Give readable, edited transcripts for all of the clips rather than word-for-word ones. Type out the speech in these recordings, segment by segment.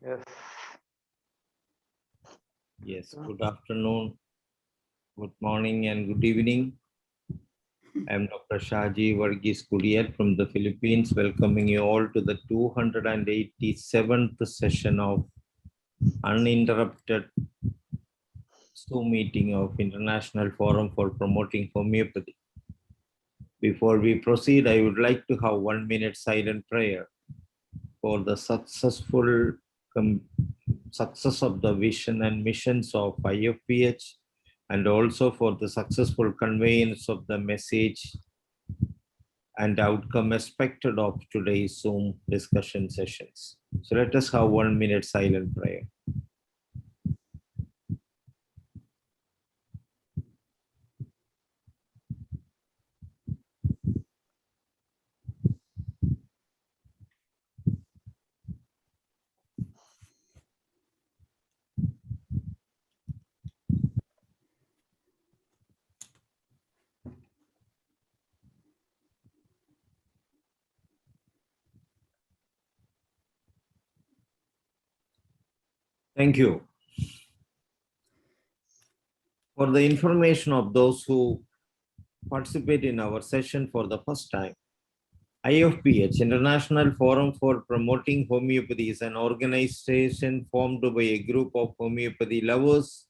Yes. Yes, good afternoon, good morning, and good evening. I'm Dr. Shaji Varghese Kuriyat from the Philippines, welcoming you all to the 287th session of uninterrupted Zoom meeting of International Forum for Promoting Homeopathy. Before we proceed, I would like to have 1 minute silent prayer for the successful success of the vision and missions of IFPH, and also for the successful conveyance of the message and outcome expected of today's Zoom discussion sessions. So let us have 1 minute silent prayer. Thank you. For the information of those who participate in our session for the first time, IFPH, International Forum for Promoting Homeopathy, is an organization formed by a group of homeopathy lovers,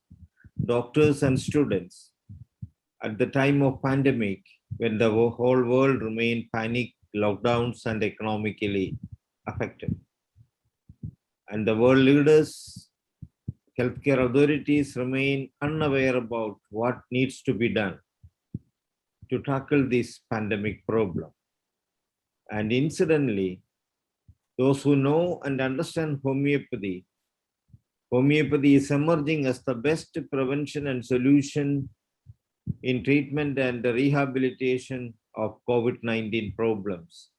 doctors, and students at the time of pandemic, when the whole world remained panic, lockdowns, and economically affected. And the world leaders, healthcare authorities remain unaware about what needs to be done to tackle this pandemic problem. And incidentally, those who know and understand homeopathy is emerging as the best prevention and solution in treatment and rehabilitation of COVID-19 problems.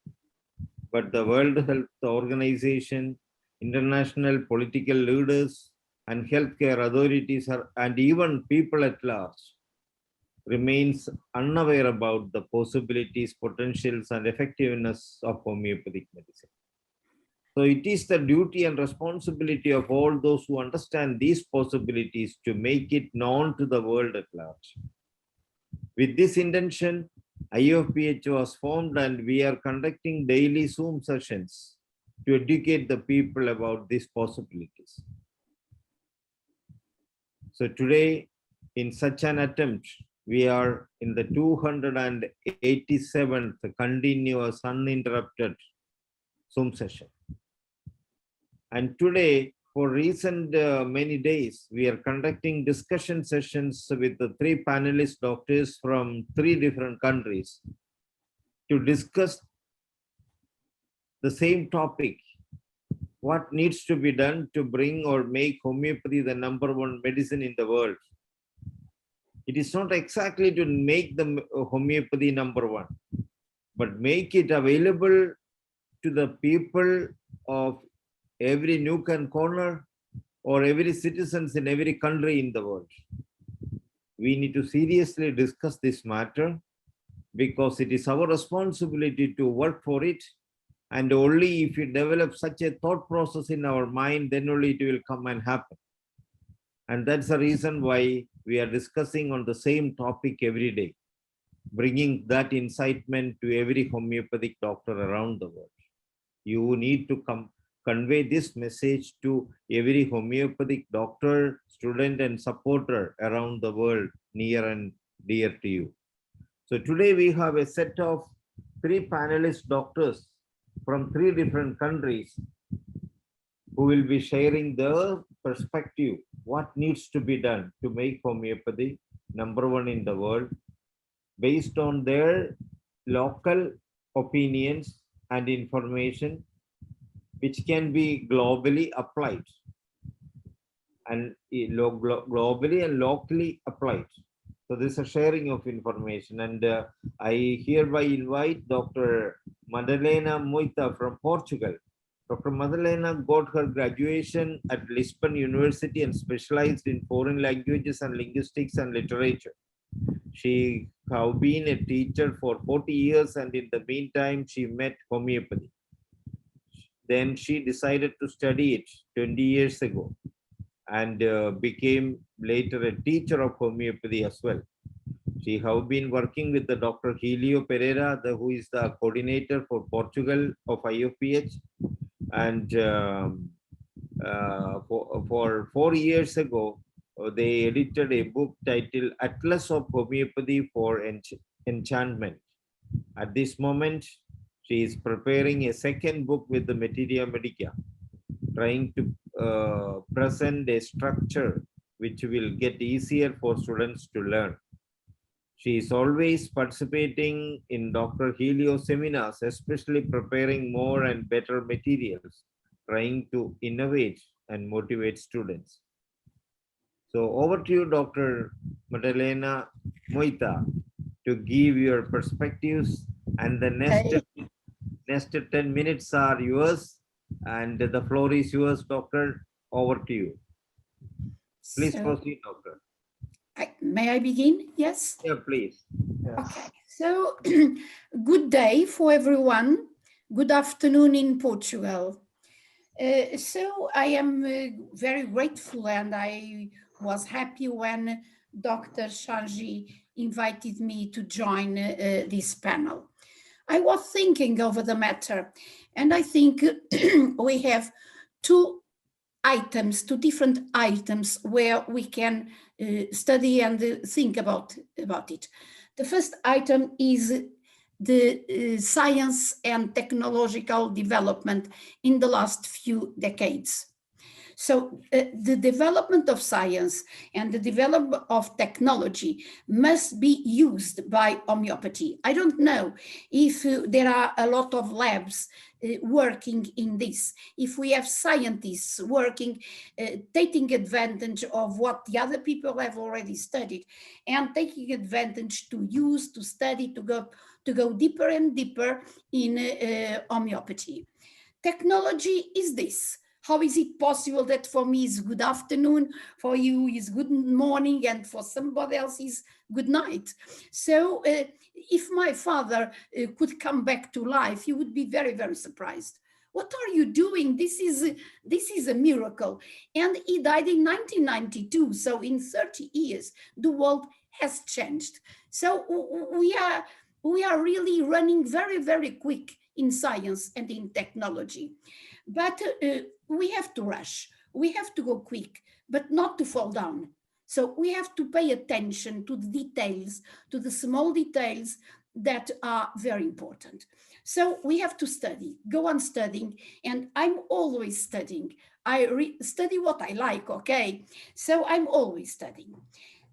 But the World Health Organization, international political leaders, and healthcare authorities and even people at large remains unaware about the possibilities, potentials, and effectiveness of homeopathic medicine. So it is the duty and responsibility of all those who understand these possibilities to make it known to the world at large. With this intention, IFPH was formed, and we are conducting daily Zoom sessions to educate the people about these possibilities. So today, in such an attempt, we are in the 287th continuous uninterrupted Zoom session. And today, for recent many days, we are conducting discussion sessions with the 3 panelist doctors from 3 different countries to discuss the same topic: what needs to be done to bring or make homeopathy the #1 medicine in the world. It is not exactly to make the homeopathy #1, but make it available to the people of every nook and corner, or every citizens in every country in the world. We need to seriously discuss this matter, because it is our responsibility to work for it. And only if we develop such a thought process in our mind, then only it will come and happen. And that's the reason why we are discussing on the same topic every day, bringing that incitement to every homeopathic doctor around the world. You need to convey this message to every homeopathic doctor, student, and supporter around the world, near and dear to you. So today we have a set of 3 panelist doctors from 3 different countries who will be sharing their perspective, what needs to be done to make homeopathy #1 in the world, based on their local opinions and information, which can be globally applied and globally and locally applied. So this is a sharing of information, and I hereby invite Dr. Madalena Moita from Portugal. Dr. Madalena got her graduation at Lisbon University and specialized in foreign languages and linguistics and literature. She has been a teacher for 40 years, and in the meantime, she met homeopathy. Then she decided to study it 20 years ago and became later a teacher of homeopathy as well. She have been working with the Dr. Helio Pereira, who is the coordinator for Portugal of IFPH. And for 4 years ago, they edited a book titled Atlas of Homeopathy for Enchantment. At this moment, she is preparing a second book with the Materia Medica, trying to present a structure which will get easier for students to learn. She is always participating in Dr. Helio seminars, especially preparing more and better materials, trying to innovate and motivate students. So over to you, Dr. Madalena Moita, to give your perspectives, and the next 10 minutes are yours, and the floor is yours, Doctor. Over to you. Please proceed, Doctor. May I begin? Yes? Yeah, please. Yes. Okay. So, good day for everyone. Good afternoon in Portugal. So I am very grateful, and I was happy when Dr. Shanji invited me to join this panel. I was thinking over the matter, and I think we have two different items where we can study and think about it. The first item is the science and technological development in the last few decades. So the development of science and the development of technology must be used by homeopathy. I don't know if there are a lot of labs working in this, if we have scientists working, taking advantage of what the other people have already studied and taking advantage to use, to study, to go deeper and deeper in homeopathy. Technology is this. How is it possible that for me is good afternoon, for you is good morning, and for somebody else is good night? So if my father could come back to life, he would be very, very surprised. What are you doing? This is a miracle. And he died in 1992. So in 30 years, the world has changed. So we are really running very, very quick in science and in technology. But we have to rush. We have to go quick, but not to fall down. So we have to pay attention to the details, to the small details that are very important. So we have to study, go on studying, and I'm always studying. I study what I like, okay? So I'm always studying.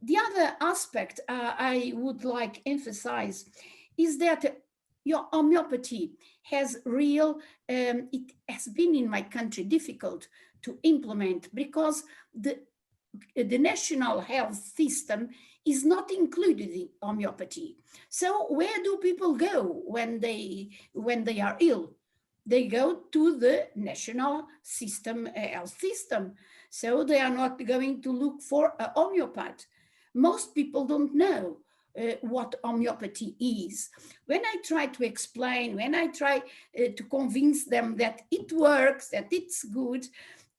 The other aspect I would like emphasize is that your homeopathy has it has been in my country difficult to implement because the national health system is not included in homeopathy. So where do people go when they are ill? They go to the national system, health system. So they are not going to look for a homeopath. Most people don't know what homeopathy is. When I try to explain, when I try to convince them that it works, that it's good,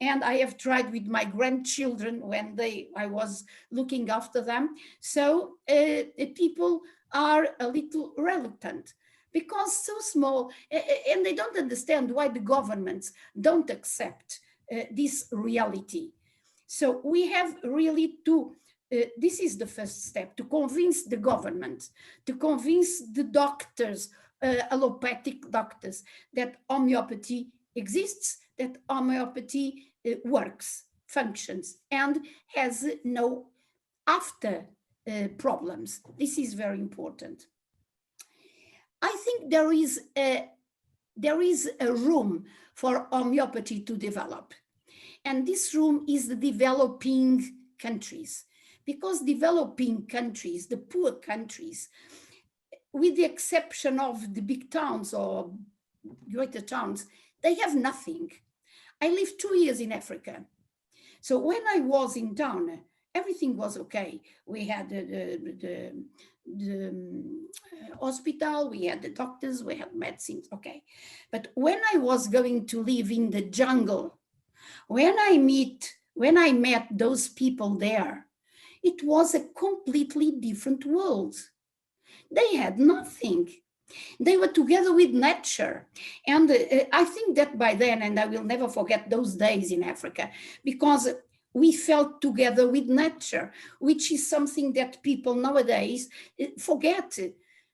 and I have tried with my grandchildren when I was looking after them, so people are a little reluctant because so small, and they don't understand why the governments don't accept this reality. So we have really to this is the first step, to convince the government, to convince the doctors, allopathic doctors, that homeopathy exists, that homeopathy works, functions, and has no after problems. This is very important. I think there is a room for homeopathy to develop. And this room is the developing countries. Because developing countries, the poor countries, with the exception of the big towns or greater towns, they have nothing. I lived 2 years in Africa. So when I was in town, everything was okay. We had the hospital, we had the doctors, we had medicines, okay. But when I was going to live in the jungle, when I met those people there, it was a completely different world. They had nothing. They were together with nature. And I think that by then, and I will never forget those days in Africa, because we felt together with nature, which is something that people nowadays forget.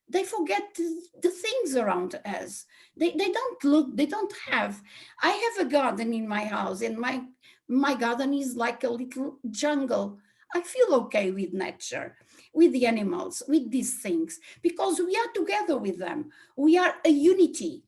They forget the things around us. They don't look, they don't have. I have a garden in my house, and my garden is like a little jungle. I feel okay with nature, with the animals, with these things, because we are together with them. We are a unity.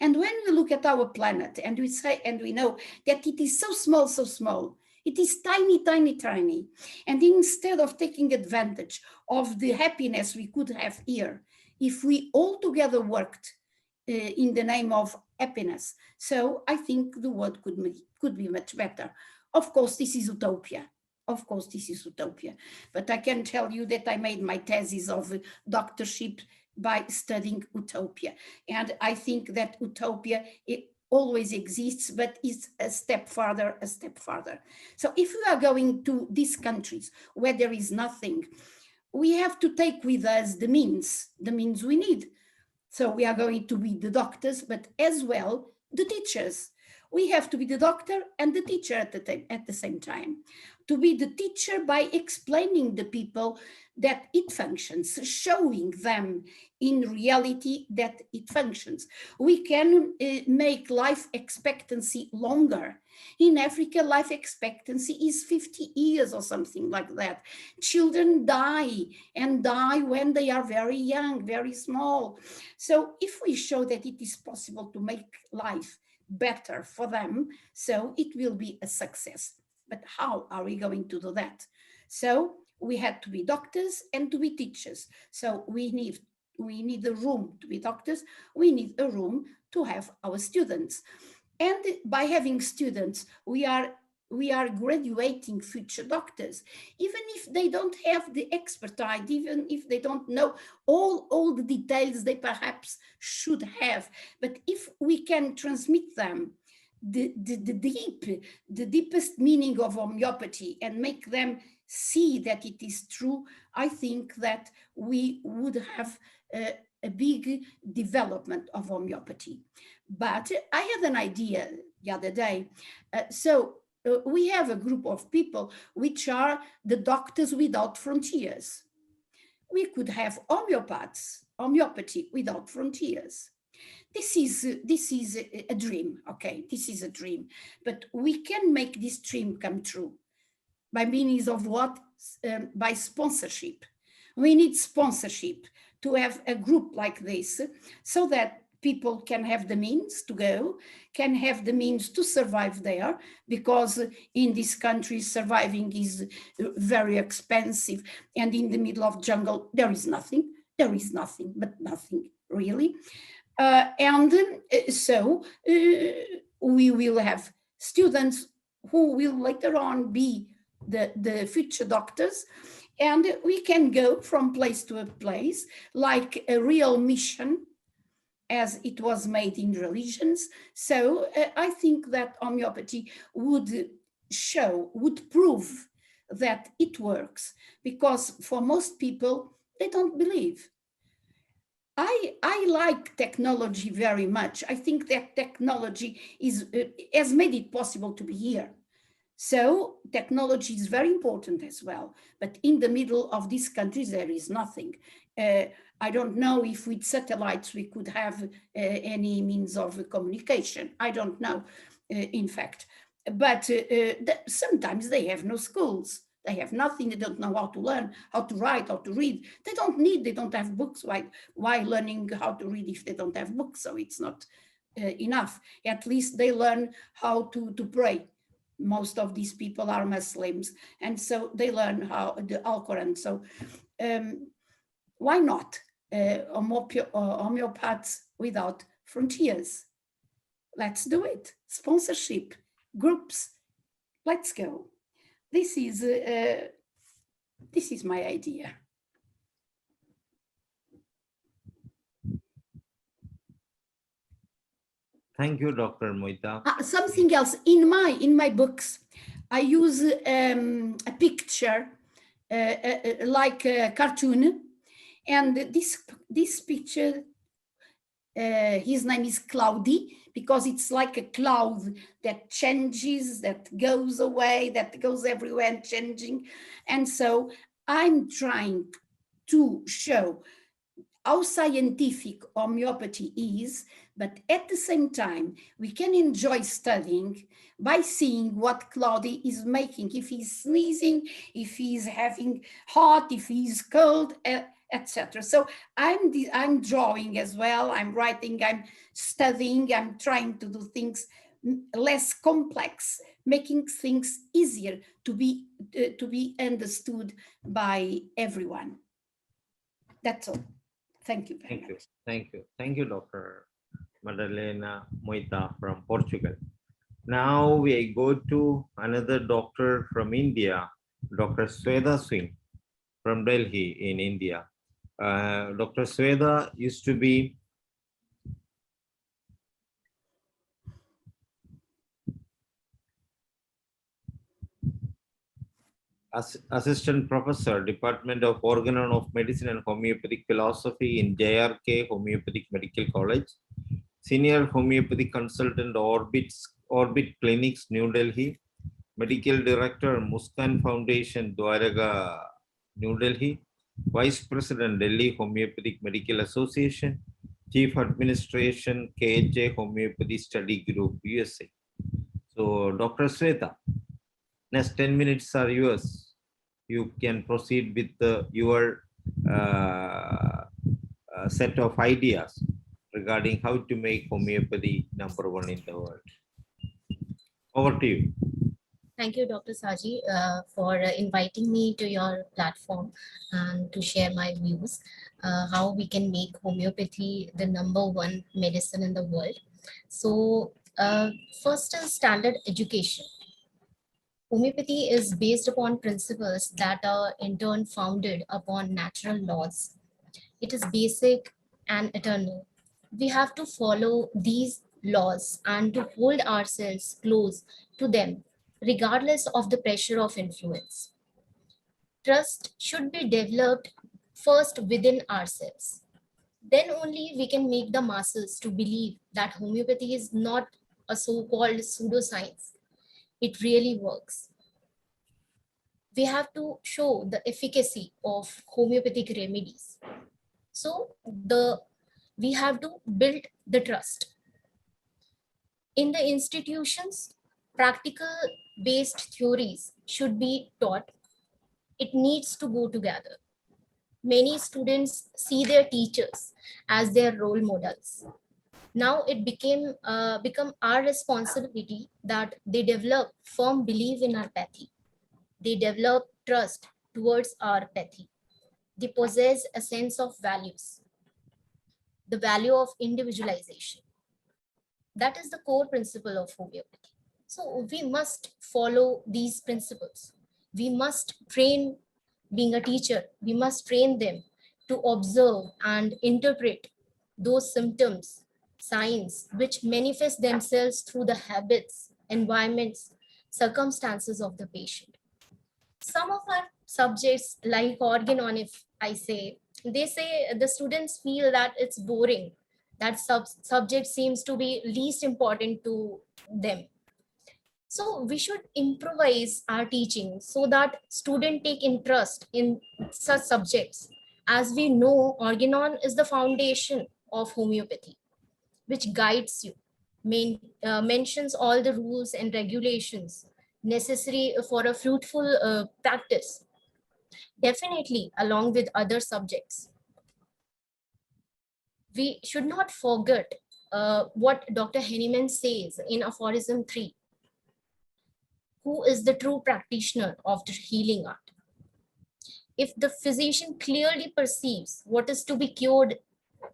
And when we look at our planet and we say, and we know that it is so small, it is tiny, tiny, tiny. And instead of taking advantage of the happiness we could have here, if we all together worked in the name of happiness, so I think the world could be much better. Of course, this is utopia. Of course, this is utopia. But I can tell you that I made my thesis of doctorship by studying utopia. And I think that utopia, it always exists, but it's a step further, a step further. So if we are going to these countries where there is nothing, we have to take with us the means we need. So we are going to be the doctors, but as well, the teachers. We have to be the doctor and the teacher at the same time. To be the teacher by explaining the people that it functions, showing them in reality that it functions. We can make life expectancy longer. In Africa, life expectancy is 50 years or something like that. Children die and die when they are very young, very small. So if we show that it is possible to make life better for them, so it will be a success. But how are we going to do that? So we had to be doctors and to be teachers. So we need a room to be doctors. We need a room to have our students. And by having students, we are graduating future doctors, even if they don't have the expertise, even if they don't know all the details they perhaps should have. But if we can transmit them the deepest meaning of homeopathy and make them see that it is true, I think that we would have a big development of homeopathy. But I had an idea the other day. We have a group of people which are the Doctors Without Frontiers. We could have homeopathy without frontiers. This is a dream, okay? This is a dream, but we can make this dream come true by means of what? By sponsorship. We need sponsorship to have a group like this, so that people can have the means to go, can have the means to survive there, because in this country surviving is very expensive, and in the middle of jungle there is nothing but nothing really. So we will have students who will later on be the future doctors, and we can go from place to a place like a real mission, as it was made in religions. So I think that homeopathy would prove that it works, because for most people, they don't believe. I like technology very much. I think that technology has made it possible to be here. So technology is very important as well. But in the middle of these countries, there is nothing. I don't know if with satellites we could have any means of communication. I don't know, in fact. But sometimes they have no schools. They have nothing. They don't know how to learn, how to write, how to read. They don't have books. Why learning how to read if they don't have books? So it's not enough. At least they learn how to pray. Most of these people are Muslims, and so they learn how the Al-Quran. So why not homeopaths without frontiers? Let's do it. Sponsorship, groups, let's go. This is This is my idea. Thank you, Dr. Moita. Something else in my books, I use a picture like a cartoon, and this picture, his name is Cloudy, because it's like a cloud that changes, that goes away, that goes everywhere and changing. And so I'm trying to show how scientific homeopathy is, but at the same time, we can enjoy studying by seeing what Cloudy is making. If he's sneezing, if he's having hot, if he's cold, etc. So I'm drawing as well, I'm writing, I'm studying, I'm trying to do things less complex, making things easier to be understood by everyone. That's all. Thank you very much. Thank you. Thank you, Dr. Madalena Moita from Portugal. Now we go to another doctor from India, Dr. Swetha Singh from Delhi in India. Dr. Swetha used to be Assistant Professor, Department of Organon of Medicine and Homeopathic Philosophy in JRK Homeopathic Medical College, Senior Homeopathic Consultant, Orbit Clinics, New Delhi, Medical Director, Muskan Foundation, Dwaraga, New Delhi, Vice President, Delhi Homeopathic Medical Association, Chief Administration, KHA Homeopathy Study Group, USA. So, Dr. Swetha, next 10 minutes are yours. You can proceed with your set of ideas regarding how to make homeopathy #1 in the world. Over to you. Thank you, Dr. Saji, for inviting me to your platform and to share my views, how we can make homeopathy the #1 medicine in the world. So first is standard education. Homeopathy is based upon principles that are in turn founded upon natural laws. It is basic and eternal. We have to follow these laws and to hold ourselves close to them, regardless of the pressure of influence. Trust should be developed first within ourselves. Then only we can make the masses to believe that homeopathy is not a so-called pseudoscience. It really works. We have to show the efficacy of homeopathic remedies. So we have to build the trust. In the institutions, practical-based theories should be taught. It needs to go together. Many students see their teachers as their role models. Now it become our responsibility that they develop firm belief in our pathy. They develop trust towards our pathy. They possess a sense of values, the value of individualization. That is the core principle of homeopathy. So we must follow these principles. We must train, being a teacher, we must train them to observe and interpret those symptoms, signs, which manifest themselves through the habits, environments, circumstances of the patient. Some of our subjects, like organon, if I say, they say the students feel that it's boring. That subject seems to be least important to them. So we should improvise our teaching so that students take interest in such subjects. As we know, organon is the foundation of homeopathy, which guides you, mentions all the rules and regulations necessary for a fruitful practice, definitely along with other subjects. We should not forget what Dr. Henneman says in aphorism 3. Who is the true practitioner of the healing art? If the physician clearly perceives what is to be cured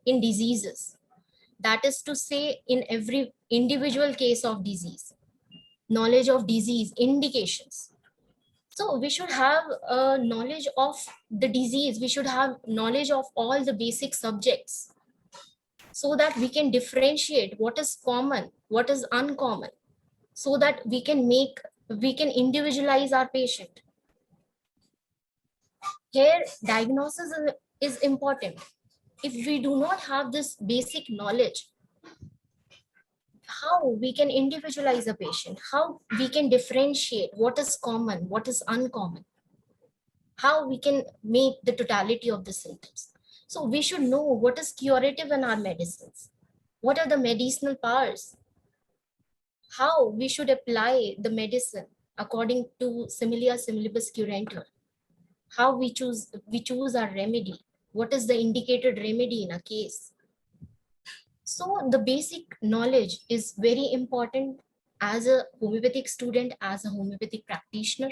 in diseases, that is to say, in every individual case of disease, knowledge of disease indications. So we should have knowledge of the disease. We should have knowledge of all the basic subjects so that we can differentiate what is common, what is uncommon, so that we can individualize our patient. Here, diagnosis is important. If we do not have this basic knowledge, how we can individualize a patient, how we can differentiate what is common, what is uncommon, how we can make the totality of the symptoms. So we should know what is curative in our medicines, what are the medicinal powers, how we should apply the medicine according to similia similibus curantur, how we choose our remedy, what is the indicated remedy in a case. So the basic knowledge is very important as a homeopathic student, as a homeopathic practitioner.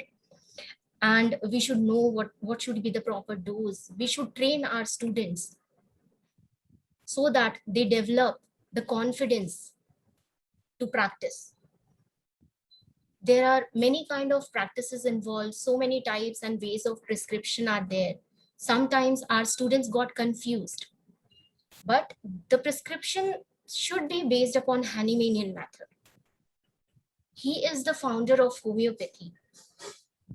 And we should know what should be the proper dose. We should train our students so that they develop the confidence to practice. There are many kind of practices involved, so many types and ways of prescription are there. Sometimes our students got confused, but the prescription should be based upon Hahnemannian method. He is the founder of homeopathy.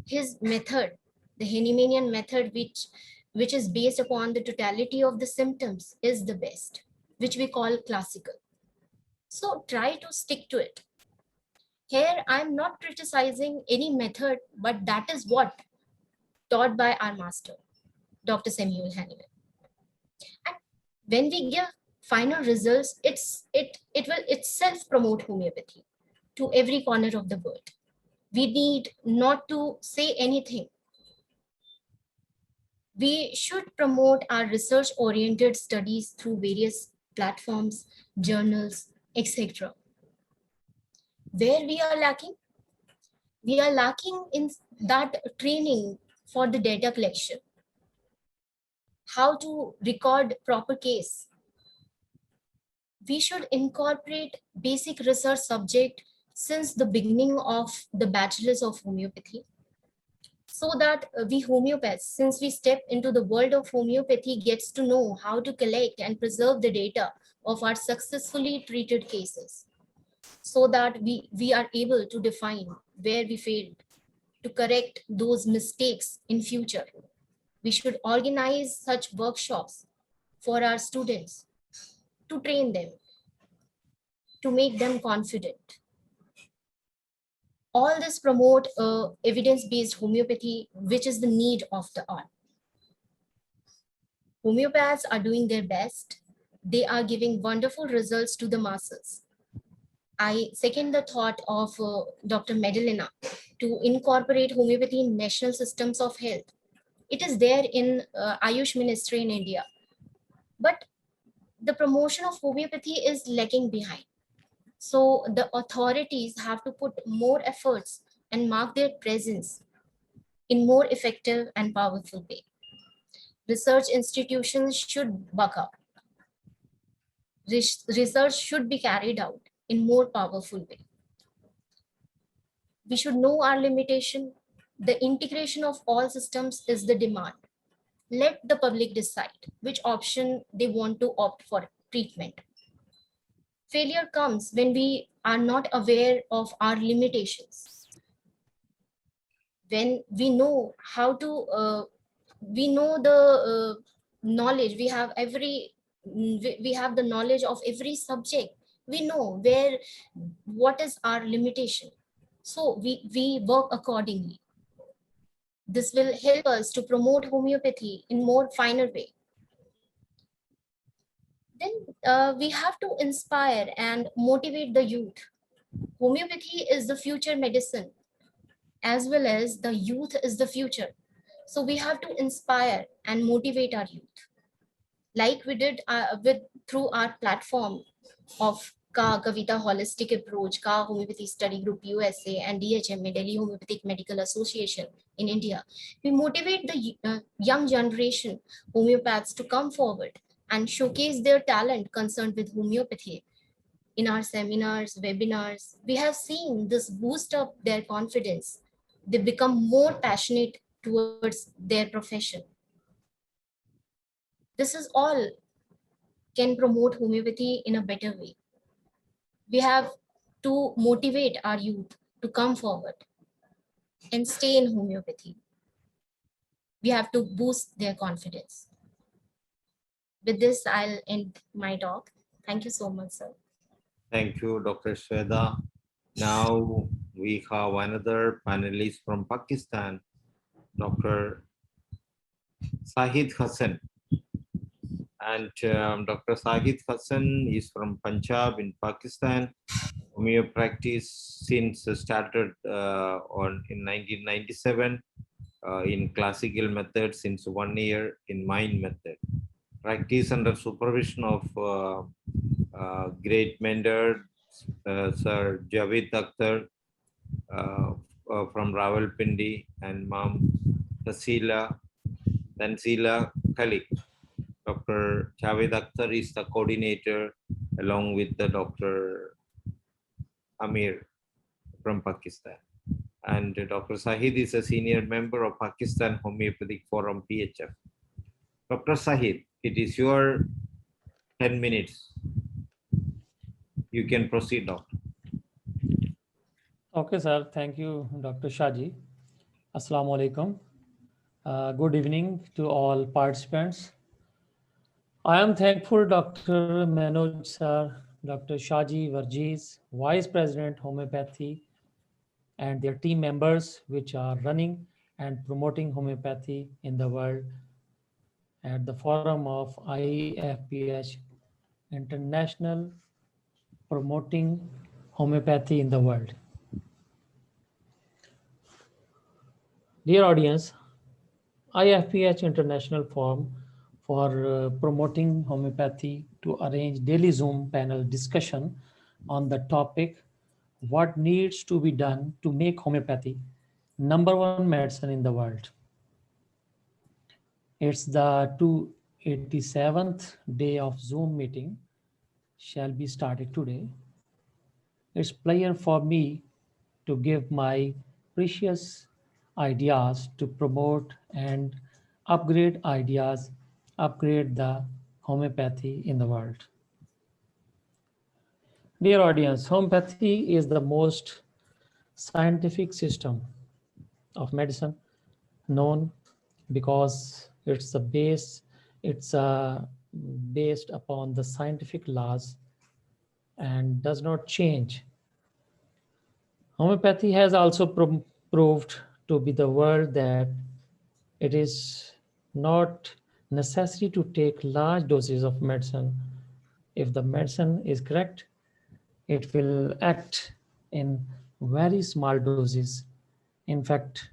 His method, the Hahnemannian method, which is based upon the totality of the symptoms, is the best, which we call classical. So try to stick to it. Here, I'm not criticizing any method, but that is what taught by our master, Dr. Samuel Hahnemann. And when we give final results, it will itself promote homeopathy to every corner of the world. We need not to say anything. We should promote our research-oriented studies through various platforms, journals, etc. Where we are lacking? We are lacking in that training for the data collection. How to record proper case. We should incorporate basic research subject since the beginning of the bachelors of homeopathy, so that we homeopaths, since we step into the world of homeopathy, gets to know how to collect and preserve the data of our successfully treated cases, so that we are able to define where we failed, to correct those mistakes in future. We should organize such workshops for our students to train them, to make them confident. All this promote evidence-based homeopathy, which is the need of the hour. Homeopaths are doing their best. They are giving wonderful results to the masses. I second the thought of Dr. Madalena to incorporate homeopathy in national systems of health. It is there in Ayush Ministry in India, but the promotion of homeopathy is lagging behind. So the authorities have to put more efforts and mark their presence in more effective and powerful way. Research institutions should buck up. Research should be carried out in more powerful way. We should know our limitation. The integration of all systems is the demand. Let the public decide which option they want to opt for treatment. Failure comes when we are not aware of our limitations. When we know how to, we know the knowledge, we have the knowledge of every subject. We know what is our limitation. So we work accordingly. This will help us to promote homeopathy in more finer way. Then we have to inspire and motivate the youth. Homeopathy is the future medicine, as well as the youth is the future. So we have to inspire and motivate our youth, like we did through our platform of Ka Kavita Holistic Approach, Ka Homeopathy Study Group USA, and DHMA, Delhi Homeopathic Medical Association in India. We motivate the young generation homeopaths to come forward and showcase their talent concerned with homeopathy. In our seminars, webinars, we have seen this boost up their confidence they become more passionate towards their profession. This is all can promote homeopathy in a better way. We have to motivate our youth to come forward and stay in homeopathy. We have to boost their confidence. With this, I'll end my talk. Thank you so much, sir. Thank you, Dr. Shweta. Now we have another panelist from Pakistan, Dr. Zahid Hassan. And Dr. Zahid Hassan is from Punjab in Pakistan. Homeo practice since started in 1997 in classical method, since 1 year in mind method. Practice under supervision of great mentor, Sir Javed Akhtar from Rawalpindi, and Mom Tanzila Khalik. Dr. Javed Akhtar is the coordinator along with the Dr. Amir from Pakistan. And Dr. Zahid is a senior member of Pakistan Homeopathic Forum, PHF. Dr. Zahid, it is your 10 minutes. You can proceed, doctor. Okay, sir. Thank you, Dr. Shaji. Assalamu alaikum. Good evening to all participants. I am thankful Dr. Manoj sir, Dr. Shaji Varjees, Vice President Homeopathy, and their team members which are running and promoting homeopathy in the world at the forum of IFPH International Promoting Homeopathy in the World. Dear audience, IFPH International Forum for promoting homeopathy to arrange daily Zoom panel discussion on the topic what needs to be done to make homeopathy #1 medicine in the world. It's the 287th day of Zoom meeting shall be started today. It's pleasure for me to give my precious ideas to promote and upgrade ideas, upgrade the homeopathy in the world. Dear audience, homeopathy is the most scientific system of medicine known because it's based upon the scientific laws and does not change. Homeopathy has also proved to be the world that it is not necessary to take large doses of medicine. If the medicine is correct, it will act in very small doses. In fact,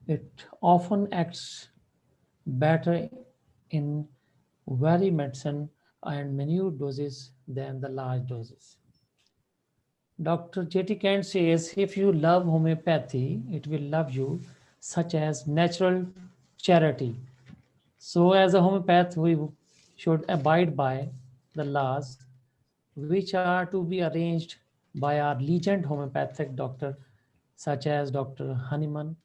it often acts better in very medicine and minute doses than the large doses. Dr. J.T. Kent says, if you love homeopathy, it will love you, such as natural charity. So as a homeopath, we should abide by the laws which are to be arranged by our legend homeopathic doctor, such as Dr. Hahnemann,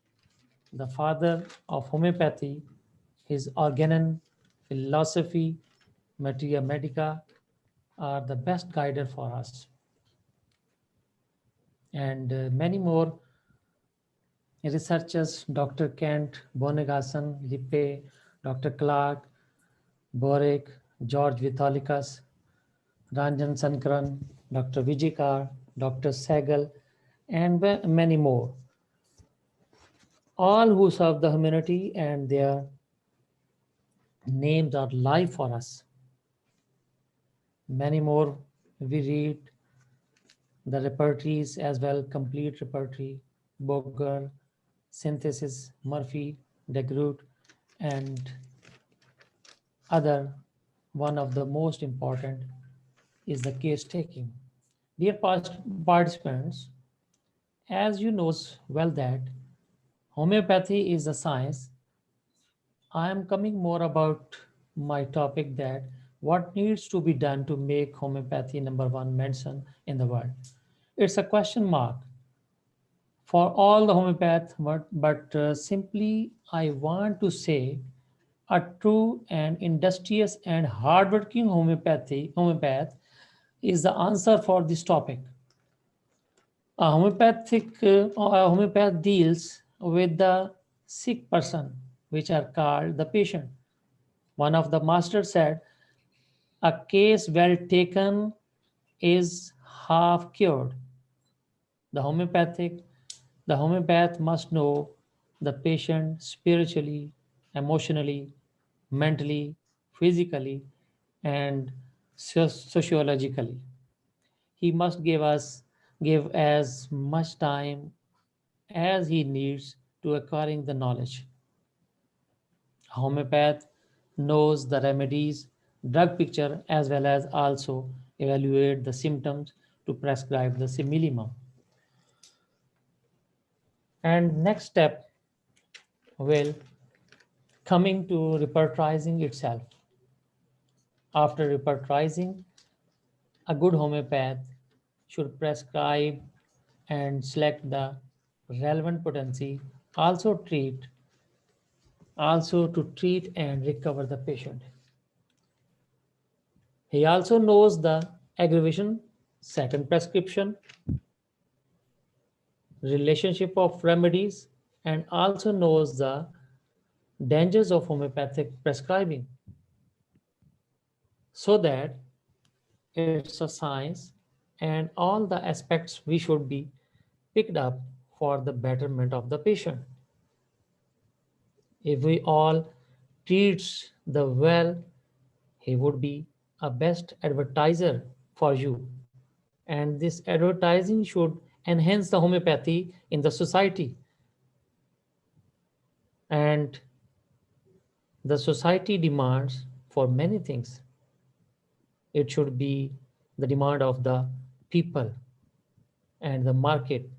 the father of homeopathy. His organon, philosophy, materia medica are the best guider for us. And many more researchers, Dr. Kent, Bonegason, Lippe, Dr. Clark, Borick, George Vitholicus, Ranjan Sankaran, Dr. Vijikar, Dr. Sehgal, and many more. All who serve the humanity, and their names are life for us. Many more we read the repertories as well, complete repertory, Boger, Synthesis, Murphy, de Groot, and other. One of the most important is the case taking. Dear participants, as you know well that homeopathy is a science, I am coming more about my topic that what needs to be done to make homeopathy #1 medicine in the world. It's a question mark. for all the homeopath, but simply I want to say a true and industrious and hardworking homeopath is the answer for this topic. A homeopath deals with the sick person, which are called the patient. One of the masters said, "A case well taken is half cured." The homeopathic, the homeopath must know the patient spiritually, emotionally, mentally, physically, and sociologically. He must give as much time as he needs to acquiring the knowledge. Homeopath knows the remedies, drug picture, as well as also evaluate the symptoms to prescribe the minimum. And next step will coming to repertorizing itself. After repertorizing, a good homeopath should prescribe and select the relevant potency, also to treat and recover the patient. He also knows the aggravation, second prescription, relationship of remedies, and also knows the dangers of homeopathic prescribing, so that it's a science and all the aspects we should be picked up for the betterment of the patient. If we all treats the well, he would be a best advertiser for you. And this advertising should enhance the homeopathy in the society. And the society demands for many things. It should be the demand of the people and the market.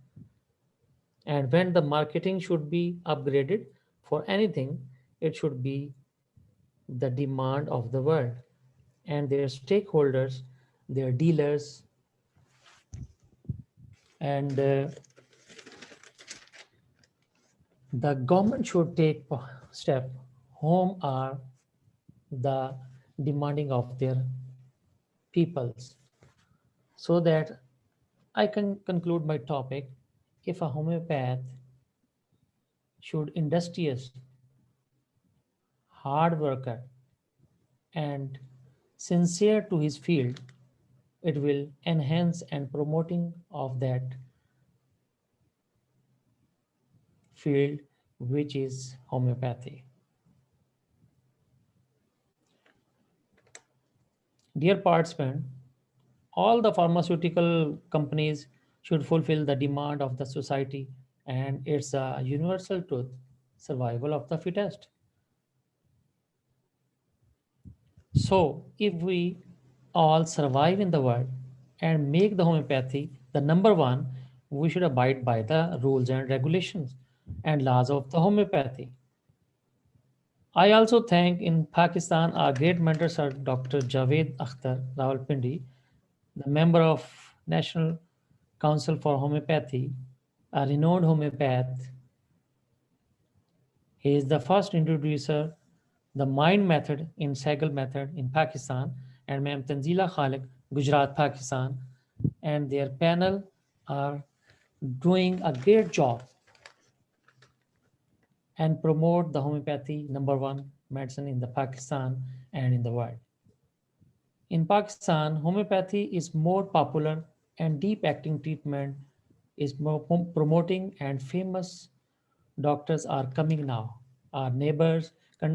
And when the marketing should be upgraded for anything, it should be the demand of the world and their stakeholders, their dealers, and the government should take step. Whom are the demanding of their peoples, so that I can conclude my topic. If a homeopath should industrious, hard worker, and sincere to his field, it will enhance and promoting of that field, which is homeopathy. Dear participant, all the pharmaceutical companies should fulfill the demand of the society, and it's a universal truth, survival of the fittest. So if we all survive in the world and make the homeopathy the number one, we should abide by the rules and regulations and laws of the homeopathy. I also thank in Pakistan our great mentor Sir Dr. Javed Akhtar Rawalpindi, the member of National Council for Homeopathy, a renowned homeopath. He is the first introducer the mind method in Saigal method in Pakistan, and Ma'am Tanzila Khalik, Gujarat, Pakistan, and their panel are doing a great job and promote the homeopathy number one medicine in the Pakistan and in the world. In Pakistan, homeopathy is more popular and deep acting treatment is more promoting and famous doctors are coming now. Our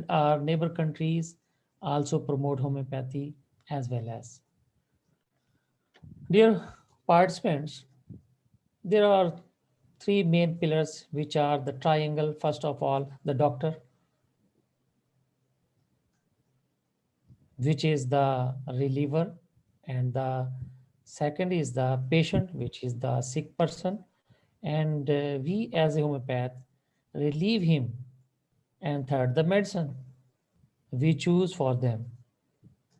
our neighbor countries also promote homeopathy as well as. Dear participants, there are three main pillars which are the triangle. First of all, the doctor, which is the reliever, and the second is the patient, which is the sick person, and we as a homeopath relieve him, and third the medicine we choose for them.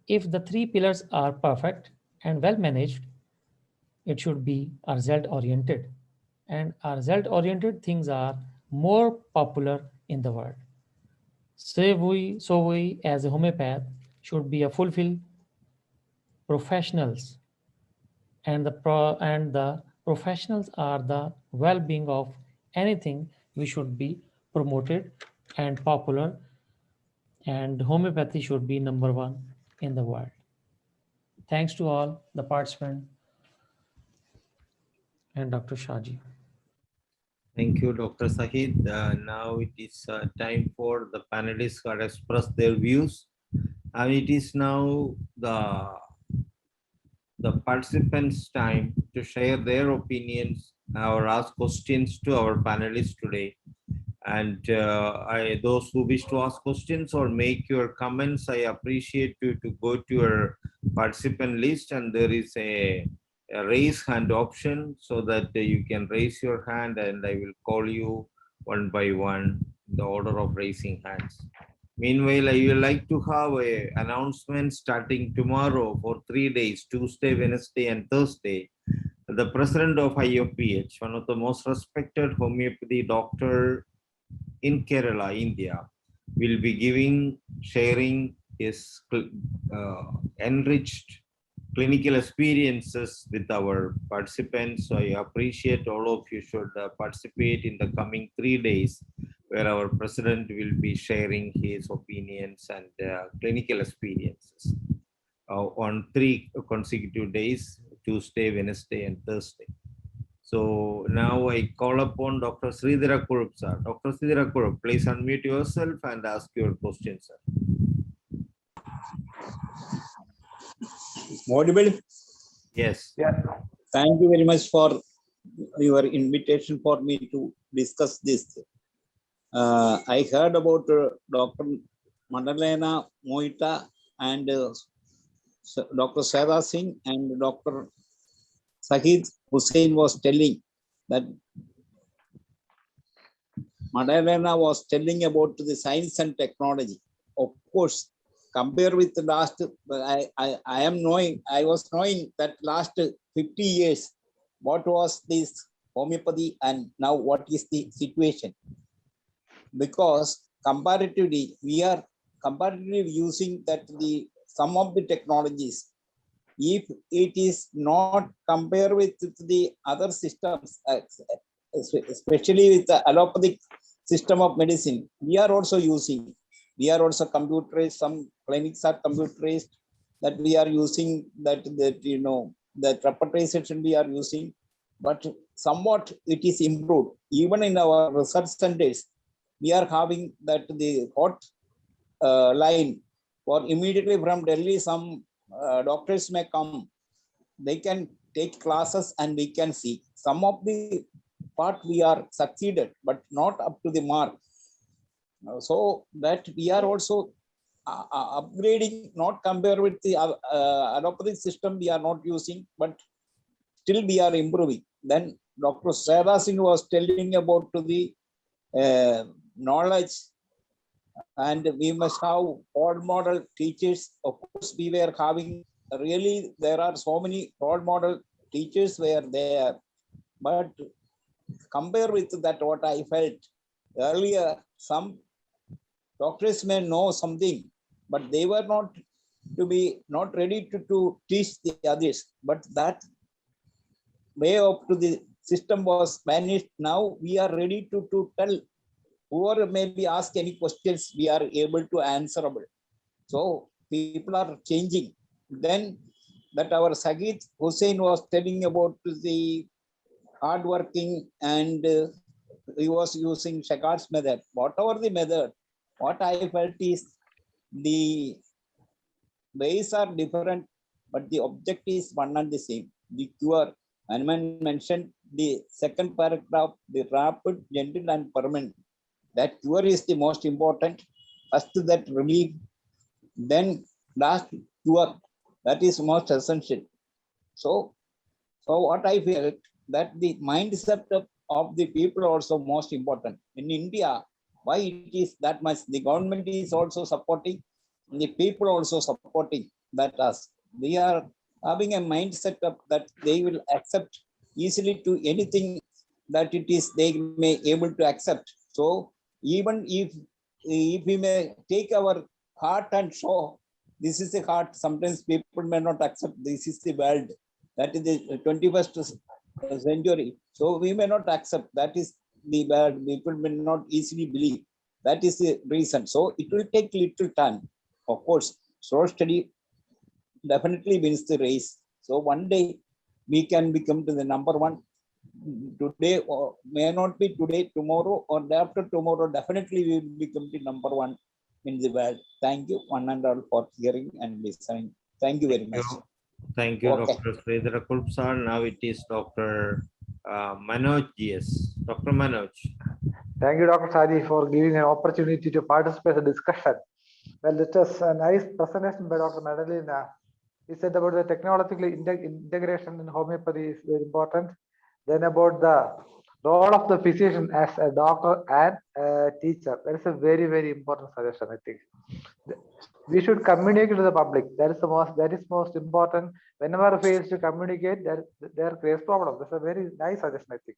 If the three pillars are perfect and well managed, it should be result oriented. and result-oriented things are more popular in the world. So we as a homeopath should be a fulfilled professionals, and the professionals are the well-being of anything we should be promoted and popular, and homeopathy should be number one in the world. Thanks to all the participants and Dr. Shaji. Thank you, Dr. Zahid. Now it is time for the panelists who have expressed their views. And it is now the participants' time to share their opinions or ask questions to our panelists today. And those who wish to ask questions or make your comments, I appreciate you to go to your participant list, and there is a raise hand option so that you can raise your hand, and I will call you one by one in the order of raising hands. Meanwhile, I would like to have an announcement starting tomorrow for 3 days, Tuesday, Wednesday, and Thursday. The president of IFPH, one of the most respected homeopathy doctor in Kerala, India, will be sharing his enriched clinical experiences with our participants. So I appreciate all of you should participate in the coming 3 days, where our president will be sharing his opinions and clinical experiences on 3 consecutive days, Tuesday, Wednesday, and Thursday. So now I call upon Dr. Sridhara Kurup, sir. Dr. Sridhara Kurup, please unmute yourself and ask your question, sir. Audible? Yes. Yeah. Thank you very much for your invitation for me to discuss this. I heard about Dr. Madalena, Moita, and Dr. Sada Singh and Dr. Zahid Hassan was telling that Madalena was telling about the science and technology. Of course, compare with the last, I was knowing that last 50 years, what was this homeopathy and now what is the situation? Because comparatively, we are comparatively using that some of the technologies, if it is not compared with the other systems, especially with the allopathic system of medicine, we are also using. We are also computerized. Some clinics are computerized. That we are using that the trapatization we are using, but somewhat it is improved. Even in our research centers, we are having that the hot line for immediately from Delhi. Some doctors may come. They can take classes and we can see some of the part we are succeeded, but not up to the mark. So that we are also upgrading, not compared with the allopathic system we are not using, but still we are improving. Then Dr. Sada Singh was telling about the knowledge, and we must have role model teachers. Of course, we were having really, there are so many role model teachers were there, but compare with that, what I felt earlier, some doctors may know something, but they were not ready to teach the others. But that way up to the system was vanished. Now we are ready to tell whoever maybe ask any questions, we are able to answerable. So people are changing. Then that our Zahid Hassan was telling about the hardworking, and he was using Shakat's method. Whatever the method, what I felt is the ways are different, but the object is one and the same. The cure. Hanuman mentioned the second paragraph, the rapid, gentle, and permanent. That cure is the most important. First, that relief, then last cure. That is most essential. So what I felt, that the mindset of the people also most important. In India, why it is that much? The government is also supporting, the people also supporting that us. We are having a mindset of that they will accept easily to anything that it is they may able to accept. So even if we may take our heart and show this is the heart, sometimes people may not accept this is the world, that is the 21st century. So we may not accept that is the world. People may not easily believe. That is the reason. So it will take little time. Of course, slow study definitely wins the race. So one day we can become to the number one. Today or may not be today, tomorrow or day after tomorrow, definitely we will become the number one in the world. Thank you one and all for hearing and listening. Thank you very much. Thank you, Okay. Dr. Sridhara Kulpsar. Now it is Dr. Manoj GS. Dr. Manoj. Thank you, Dr. Saji, for giving an opportunity to participate in the discussion. Well, it was a nice presentation by Dr. Madalena. He said about the technological integration in homeopathy is very important. Then about the role of the physician as a doctor and a teacher. That is a very, very important suggestion, I think. We should communicate to the public. That is most important. Whenever fails to communicate, there creates problem. That's a very nice suggestion, I think.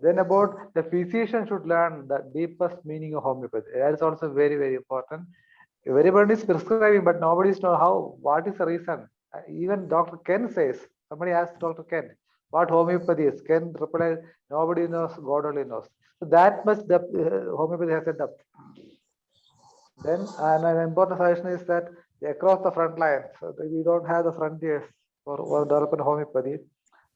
Then about the physician should learn the deepest meaning of homeopathy. That is also very, very important. Everybody is prescribing, but nobody is know how. What is the reason? Even Dr. Ken says. Somebody asked Dr. Ken what homeopathy is. Ken replied, nobody knows. God only knows. So that much depth, homeopathy has a depth. Then an important suggestion is that across the front lines, so we don't have the frontiers for developing homeopathy.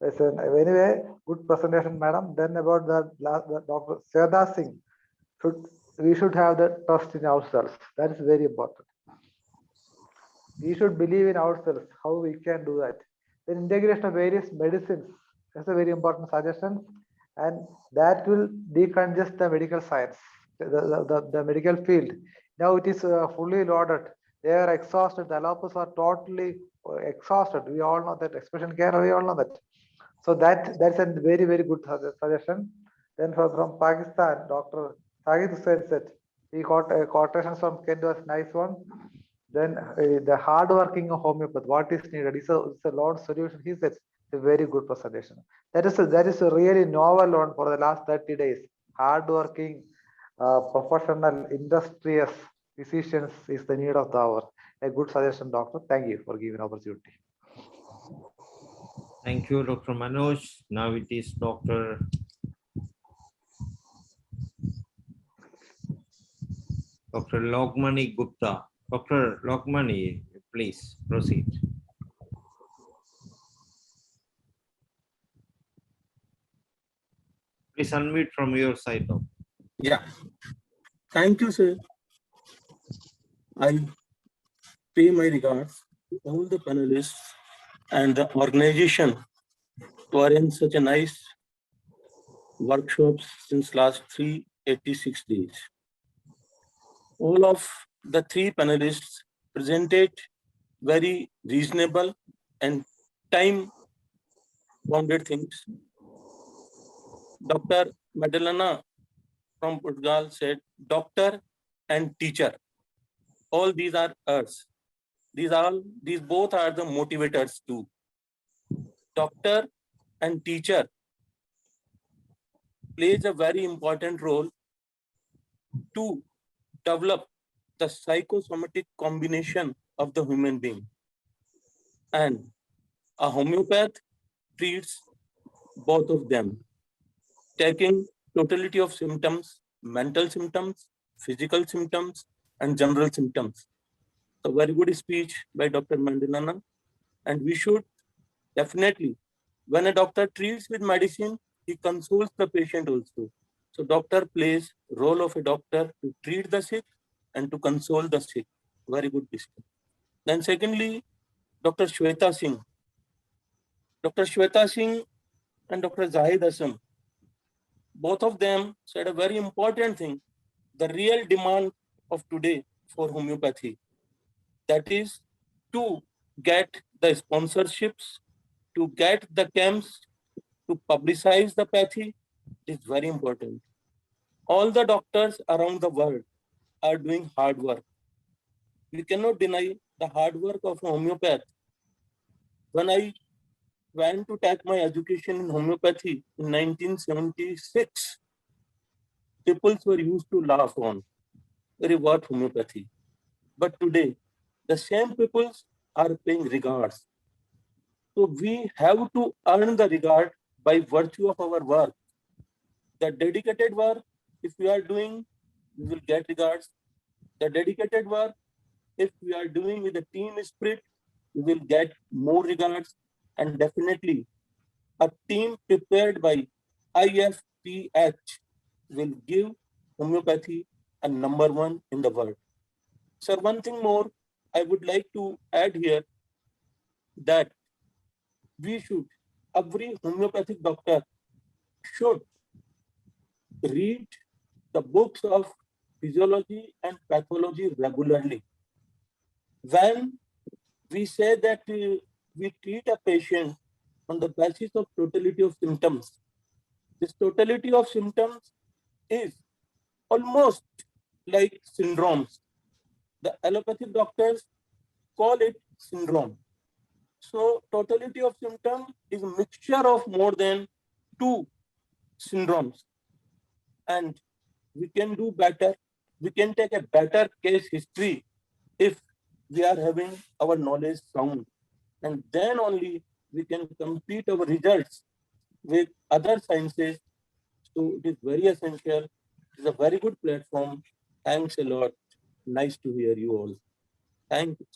Anyway, good presentation, madam. Then about the Dr. Zahid Singh, we should have the trust in ourselves. That is very important. We should believe in ourselves, how we can do that. Then integration of various medicines, that's a very important suggestion. And that will decongest the medical science, the medical field. Now it is fully loaded. They are exhausted. The allopaths are totally exhausted. We all know that. Expression care, we all know that. So that's a very, very good suggestion. Then from Pakistan, Dr. Zahid Hassan said, he got quotations from Kent was nice one. Then the hard working of homeopath, what is needed? It's a long solution. He said, a very good presentation. That is a really novel one for the last 30 days. Hard working, professional, industrious physicians is the need of the hour. A good suggestion, doctor. Thank you for giving opportunity. Thank you, Dr. Manoj. Now it is Dr. Logmani Gupta. Dr. Logmani, please proceed. Please unmute from your side. Doctor. Yeah. Thank you, sir. I pay my regards to all the panelists and the organization who arranged such a nice workshops since last 386 days. All of the three panelists presented very reasonable and time-bounded things. Dr. Madalena from Portugal said, doctor and teacher. All these are us. These both are the motivators too. Doctor and teacher plays a very important role to develop the psychosomatic combination of the human being. And a homeopath treats both of them, taking totality of symptoms, mental symptoms, physical symptoms, and general symptoms. A very good speech by Dr. Madalena. And we should definitely, when a doctor treats with medicine, he consoles the patient also. So doctor plays role of a doctor to treat the sick and to console the sick. Very good discussion. Then secondly, Dr. Shweta Singh. Dr. Shweta Singh and Dr. Zahid Hassan, both of them said a very important thing, the real demand of today for homeopathy. That is to get the sponsorships, to get the camps, to publicize the pathy is very important. All the doctors around the world are doing hard work. We cannot deny the hard work of a homeopath. When I went to take my education in homeopathy in 1976, people were used to laugh on, what homeopathy. But today, the same people are paying regards. So we have to earn the regard by virtue of our work. The dedicated work, if we are doing, we will get regards. The dedicated work, if we are doing with a team spirit, we will get more regards. And definitely, a team prepared by IFPH will give homeopathy a #1 in the world. Sir, one thing more I would like to add here, that we should, every homeopathic doctor should read the books of physiology and pathology regularly. When we say that we treat a patient on the basis of totality of symptoms, this totality of symptoms is almost like syndromes. The allopathic doctors call it syndrome. So totality of symptom is a mixture of more than 2 syndromes. And we can do better. We can take a better case history if we are having our knowledge sound. And then only we can compete our results with other sciences. So it is very essential. It is a very good platform. Thanks a lot. Nice to hear you all. Thank you.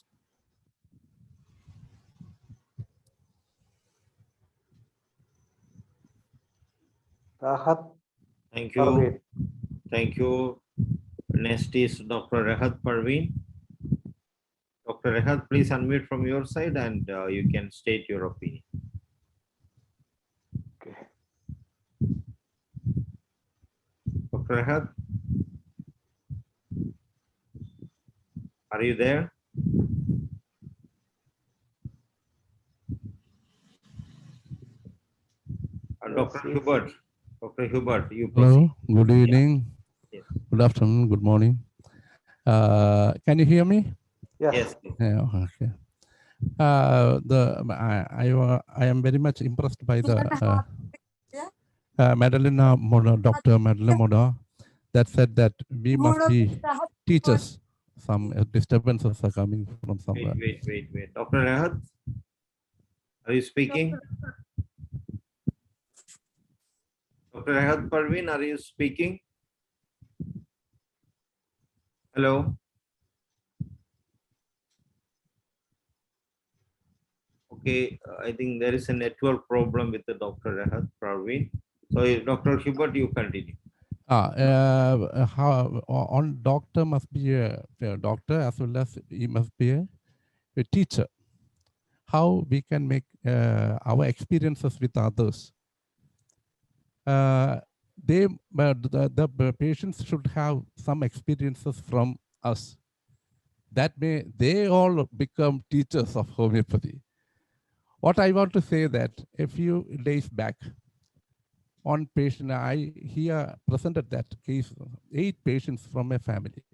Rahat Thank you. Parveen. Thank you. Next is Dr. Rahat Parveen. Dr. Rahat, please unmute from your side and you can state your opinion. Okay. Dr. Rahat, are you there? Dr. Yes. Hubert. Dr. Hubert, you proceed. Hello, good evening, Yes. good afternoon, good morning. Can you hear me? Yes. Yeah, okay. I am very much impressed by the Madalena Moda, Dr. Madalena Moda, that said that we must be teachers. Some disturbances are coming from somewhere. Wait. Dr. Rahat, are you speaking? Dr. Rahat Parveen, are you speaking? Hello? Okay, I think there is a network problem with the Dr. Rahat Parveen. So, Dr. Hubert, you continue. On doctor must be a doctor as well as he must be a teacher. How we can make our experiences with others. The patients should have some experiences from us. That may they all become teachers of homeopathy. What I want to say that a few days back, one patient I here presented that case, 8 patients from a family.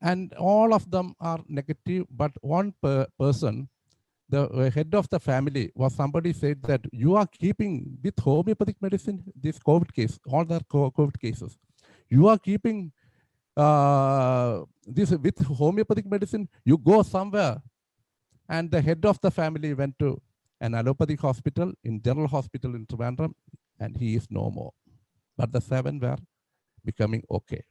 And all of them are negative, but one person, the head of the family, was somebody said that you are keeping with homeopathic medicine, this COVID case, all the COVID cases, you are keeping this with homeopathic medicine, you go somewhere. And the head of the family went to an allopathic hospital, in general hospital in Trivandrum, and he is no more. But the 7 were becoming okay.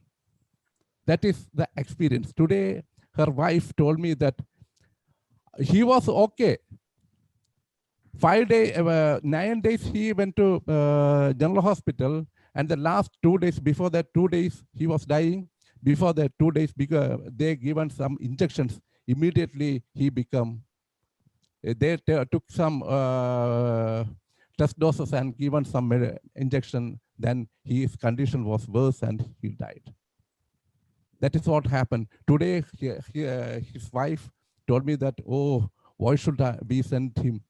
That is the experience. Today, her wife told me that he was okay. 9 days he went to general hospital, and the last 2 days, before that 2 days, he was dying. Before that 2 days, because they given some injections, immediately he become, they took some test doses and given some injection, then his condition was worse and he died. That is what happened. Today, his wife told me that, oh, why should we send him?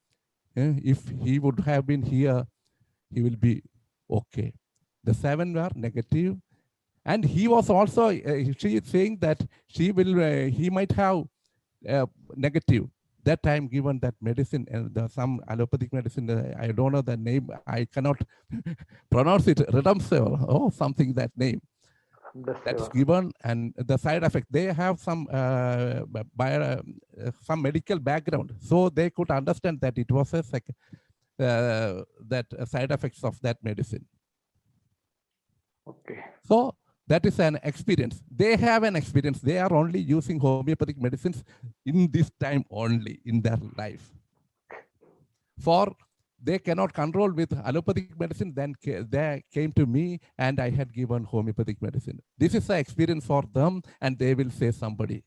If he would have been here, he will be okay. The 7 were negative. And he was also, she is saying that he might have negative. that time given that medicine and some allopathic medicine, I don't know the name, I cannot pronounce it, Redumcel or something, that name. That's given, and the side effect, they have some some medical background, so they could understand that it was a side effects of that medicine. Okay. So that is an experience. They have an experience. They are only using homeopathic medicines in this time only in their life. For they cannot control with allopathic medicine, then they came to me and I had given homeopathic medicine. This is the experience for them, and they will say somebody.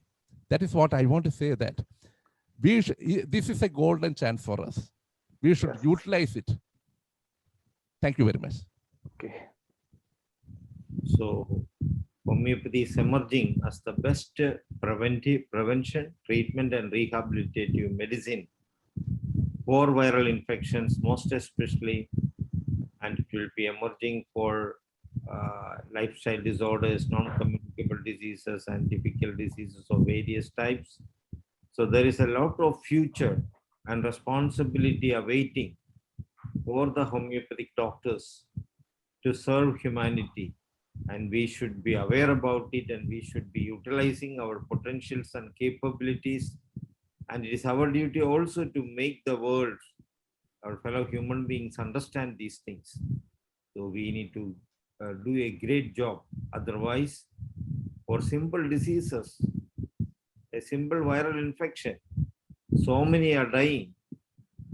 That is what I want to say, that this is a golden chance for us. We should utilize it. Thank you very much. Okay. So homeopathy is emerging as the best prevention, treatment, and rehabilitative medicine for viral infections, most especially, and it will be emerging for lifestyle disorders, non-communicable diseases, and typical diseases of various types. So there is a lot of future and responsibility awaiting for the homeopathic doctors to serve humanity, and we should be aware about it, and we should be utilizing our potentials and capabilities. And it is our duty also to make the world, our fellow human beings, understand these things. So we need to do a great job. Otherwise, for simple diseases, a simple viral infection, so many are dying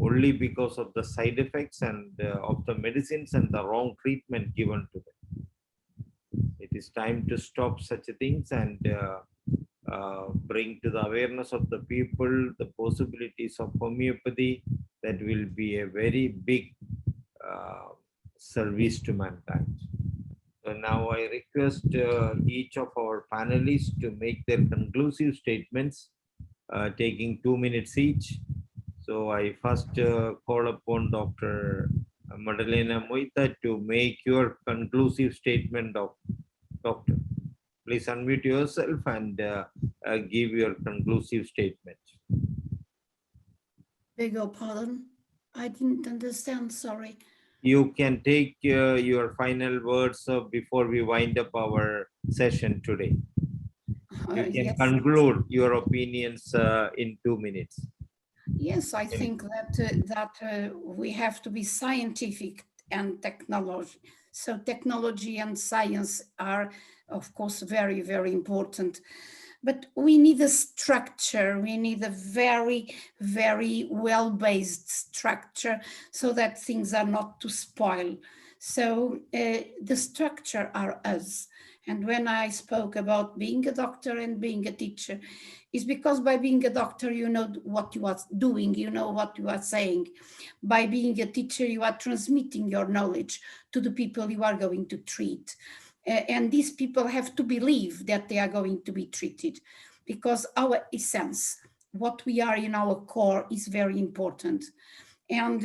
only because of the side effects and of the medicines and the wrong treatment given to them. It is time to stop such things and bring to the awareness of the people the possibilities of homeopathy. That will be a very big service to mankind. So now I request each of our panelists to make their conclusive statements, taking 2 minutes each. So I first call upon Dr. Madalena Moita to make your conclusive statement. Doctor, please unmute yourself and give your conclusive statement. Beg your pardon? I didn't understand, sorry. You can take your final words before we wind up our session today. You can Yes. conclude your opinions in 2 minutes. Yes, I think that we have to be scientific and technology. So technology and science are, of course, very, very important. But we need a structure. We need a very, very well-based structure so that things are not too spoiled. So the structure are us. And when I spoke about being a doctor and being a teacher, is because by being a doctor, you know what you are doing, you know what you are saying. By being a teacher, you are transmitting your knowledge to the people you are going to treat. And these people have to believe that they are going to be treated, because our essence, what we are in our core, is very important. And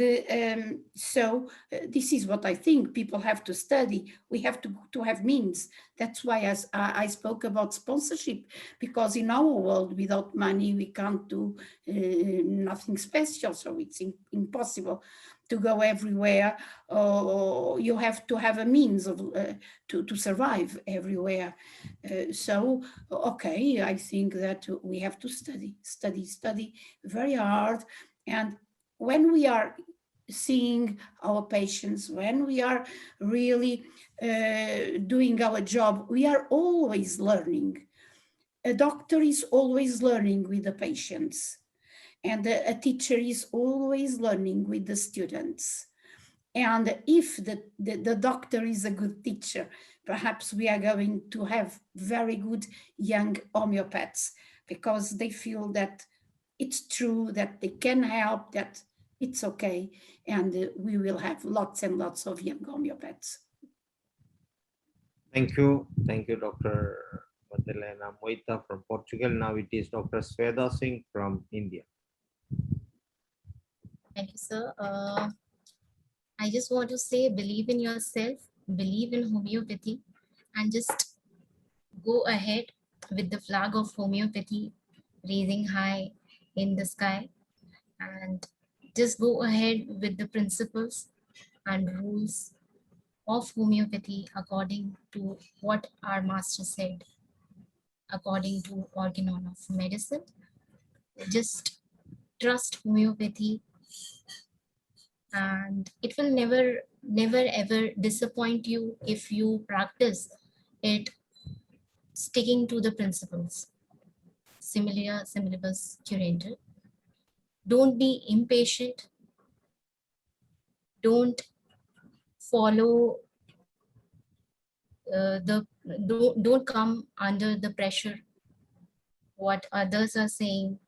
so this is what I think people have to study. We have to have means. That's why as I spoke about sponsorship, because in our world, without money, we can't do nothing special. So it's impossible to go everywhere. You have to have a means of to survive everywhere. So, okay, I think that we have to study very hard. And when we are seeing our patients, when we are really doing our job, we are always learning. A doctor is always learning with the patients, and a teacher is always learning with the students. And if the doctor is a good teacher, perhaps we are going to have very good young homeopaths, because they feel that it's true, that they can help, that it's okay, and we will have lots and lots of young homeopaths. Thank you, Dr. Madalena Moita from Portugal. Now it is Dr. Sweda Singh from India. Thank you, sir. I just want to say, believe in yourself, believe in homeopathy, and just go ahead with the flag of homeopathy raising high in the sky. and just go ahead with the principles and rules of homeopathy according to what our master said, according to organon of medicine. Just trust homeopathy, and it will never ever disappoint you if you practice it sticking to the principles. Similia similibus curanter. Don't be impatient. Don't follow don't come under the pressure what others are saying.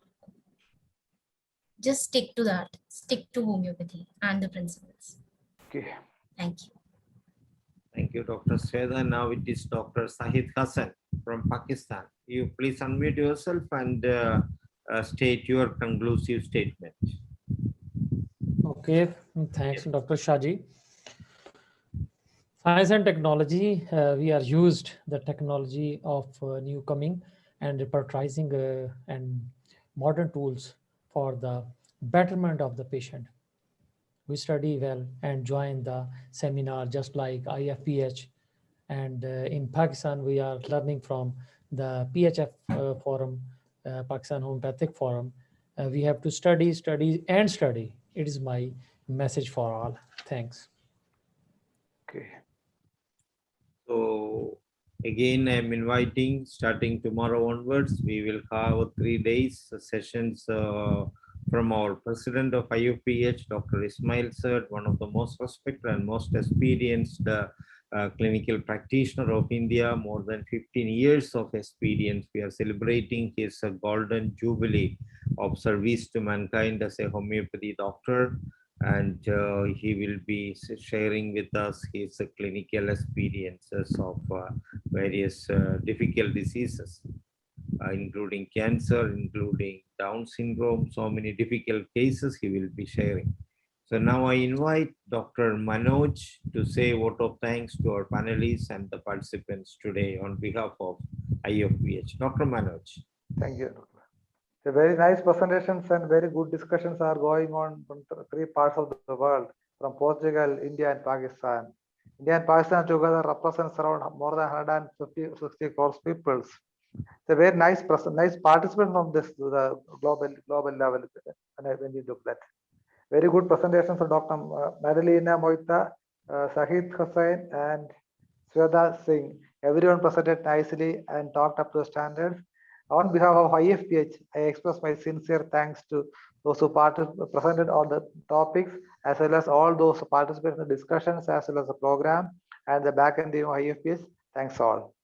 Just stick to that. Stick to homeopathy and the principles. Okay. Thank you. Thank you, Dr. Sweda. Now it is Dr. Zahid Hassan from Pakistan. You please unmute yourself and state your conclusive statement. Okay, thanks, Dr. Shaji. Science and technology, we are used the technology of new coming and repertorizing and modern tools for the betterment of the patient. We study well and join the seminar just like IFPH. And in Pakistan, we are learning from the PHF forum, Pakistan Homeopathic Forum. We have to study, study, and study. It is my message for all. Thanks. Okay. So again, I'm inviting, starting tomorrow onwards, we will have 3 days sessions from our president of IFPH, Dr. Ismail Sir, one of the most respected and most experienced clinical practitioner of India, more than 15 years of experience. We are celebrating his golden jubilee of service to mankind as a homeopathy doctor. And he will be sharing with us his clinical experiences of various difficult diseases, including cancer, including Down syndrome, so many difficult cases he will be sharing. So now I invite Dr. Manoj to say a vote of thanks to our panelists and the participants today on behalf of IFPH. Dr. Manoj. Thank you. The very nice presentations and very good discussions are going on from 3 parts of the world, from Portugal, India, and Pakistan. India and Pakistan together represents around more than 150-60 crores people. It's a very nice participant from this to the global level when you look at. Very good presentations from Dr. Madalena, Moita, Zahid Hassan, and Sweda Singh. Everyone presented nicely and talked up to the standards. On behalf of IFPH, I express my sincere thanks to those who presented all the topics, as well as all those who participated in the discussions, as well as the program and the back end of IFPH. Thanks all.